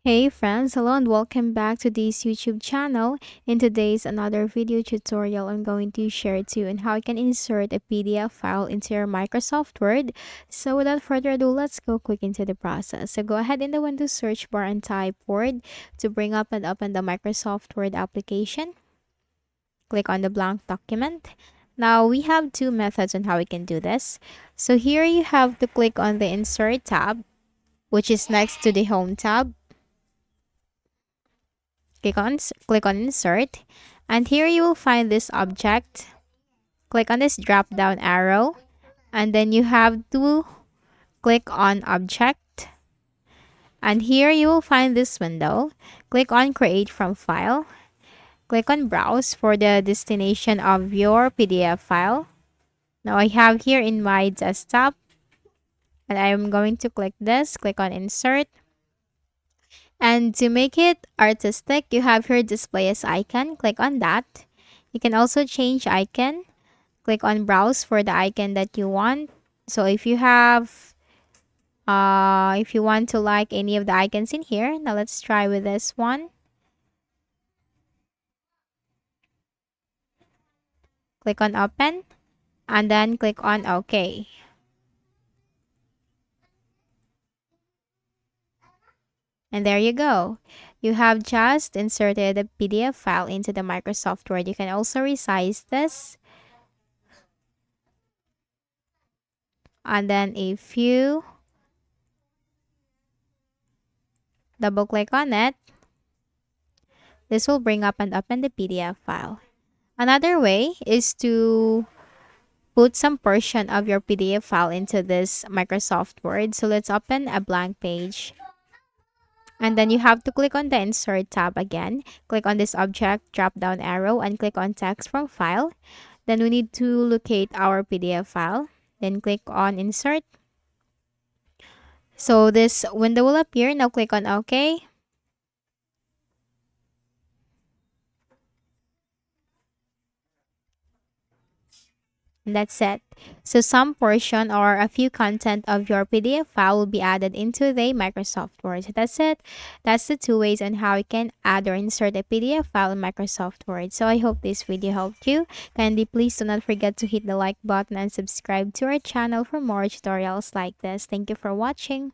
Hey friends, hello and welcome back to this YouTube channel. In today's another video tutorial, I'm going to share to you on how you can insert a PDF file into your Microsoft Word. So without further ado, let's go quick into the process. So go ahead in the Windows search bar and type Word to bring up and open the Microsoft Word application. Click on the blank document. Now we have two methods on how we can do this. So here you have to click on the Insert tab, which is next to the Home tab. Click on insert, and here you will find this object. Click on this drop down arrow, and then you have to click on object, and here you will find this window. Click on create from file. Click on browse for the destination of your PDF file. Now I have here in my desktop, and I am going to click this. Click on insert. And to make it artistic, you have here display as icon. Click on that. You can also change icon. Click on browse for the icon that you want. So if you want to like any of the icons in here, now let's try with this one. Click on open and then click on OK. And there you go. You have just inserted a PDF file into the Microsoft Word. You can also resize this. And then if you double click on it, this will bring up and open the PDF file. Another way is to put some portion of your PDF file into this Microsoft Word. So let's open a blank page. And then you have to click on the Insert tab again. Click on this object drop down arrow and click on Text from File. Then we need to locate our PDF file. Then click on Insert. So this window will appear. Now click on OK. And that's it. So some portion or a few content of your PDF file will be added into the Microsoft Word. So that's it. That's the two ways on how you can add or insert a PDF file in Microsoft Word. So I hope this video helped you. Kindly please do not forget to hit the like button and subscribe to our channel for more tutorials like this. Thank you for watching.